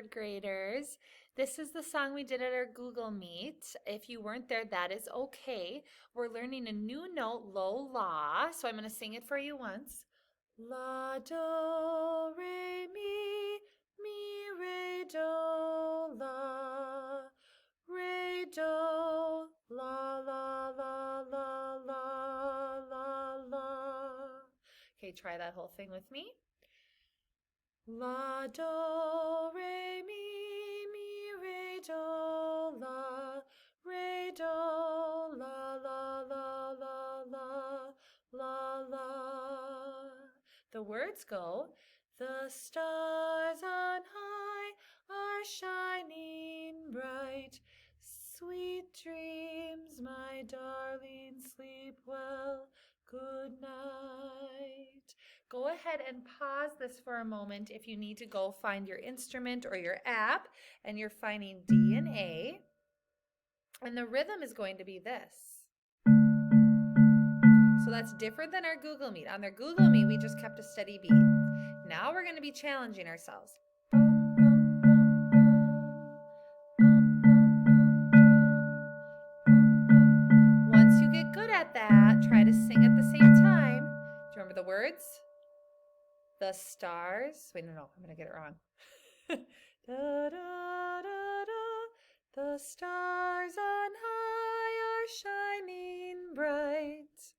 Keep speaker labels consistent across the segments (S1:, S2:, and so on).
S1: third graders. This is the song we did at our Google Meet. If you weren't there, that is okay. We're learning a new note, low la. So I'm going to sing it for you once. La, do, re, mi, re, do, la, re, do, la, la, la, la, la, la, la. Okay, try that whole thing with me. La, do, re, re, do, la, re, do, la, la, la, la, la, la, la. The words go, the stars on high are shining bright. Sweet dreams, my darling, sleep well, good night. Go ahead and pause this for a moment if you need to go find your instrument or your app and you're finding D and A. And the rhythm is going to be this. So that's different than our Google Meet. On their Google Meet, we just kept a steady beat. Now we're going to be challenging ourselves. Once you get good at that, try to sing at the same time. Do you remember the words? The stars. Wait, no, I'm going to get it wrong. Da, da, da, da. The stars on high are shining bright.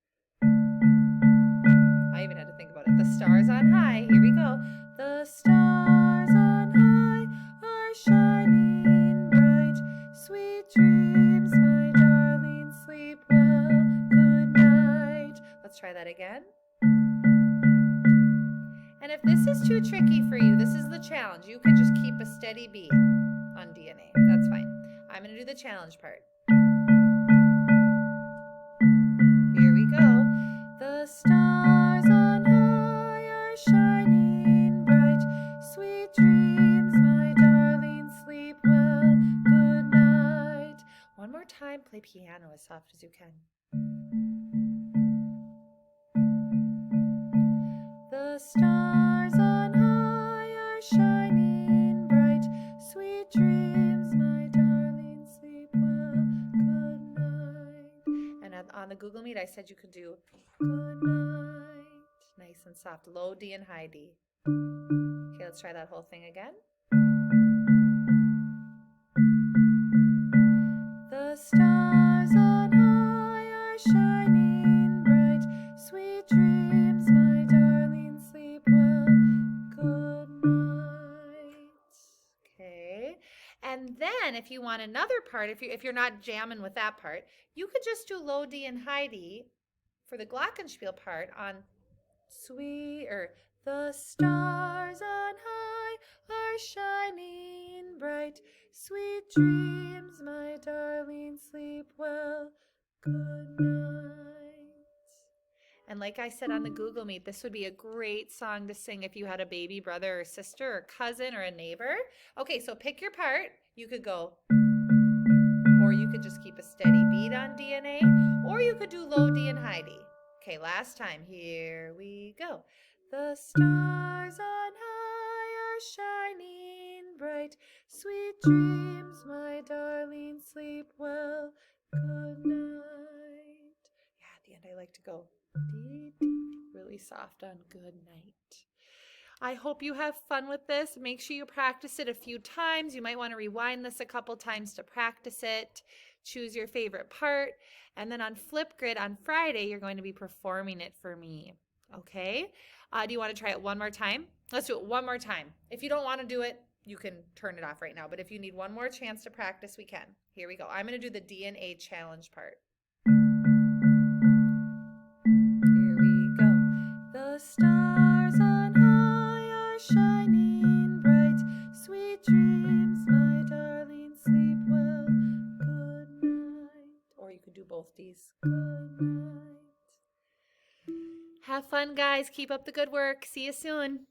S1: I even had to think about it. The stars on high. Here we go. The stars on high are shining bright. Sweet dreams, my darling, sleep well. Good night. Let's try that again. And if this is too tricky for you, this is the challenge. You could just keep a steady beat on DNA. That's fine. I'm going to do the challenge part. Here we go. The stars on high are shining bright. Sweet dreams, my darling, sleep well. Good night. One more time. Play piano as soft as you can. The stars on high are shining bright. Sweet dreams, my darling, sleep well. Good night. And on the Google Meet, I said you could do good night. Nice and soft. Low D and high D. Okay, let's try that whole thing again. The stars on high are shining bright. Sweet dreams, my darling, sleep well. Good night. Okay. And then if you want another part, if you're not jamming with that part, you could just do low D and high D for the glockenspiel part on the stars on high are shining bright. Sweet dreams, my darling, sleep well. Good night. And like I said on the Google Meet, this would be a great song to sing if you had a baby brother or sister or cousin or a neighbor. Okay, so pick your part. You could go, or you could just keep a steady beat on DNA, or you could do low D and high D. Okay, last time. Here we go. The stars on high are shining bright. Sweet dreams, my darling, sleep well. Good night. Yeah, at the end I like to go really soft on good night. I hope you have fun with this. Make sure you practice it a few times. You might want to rewind this a couple times to practice it. Choose your favorite part. And then on Flipgrid on Friday, you're going to be performing it for me. Okay? Do you want to try it one more time? Let's do it one more time. If you don't want to do it, you can turn it off right now. But if you need one more chance to practice, we can. Here we go. I'm going to do the DNA challenge part. Here we go. The stars on high are shining bright. Sweet dreams, my darling, sleep well. Good night. Or you could do both these. Good night. Have fun, guys. Keep up the good work. See you soon.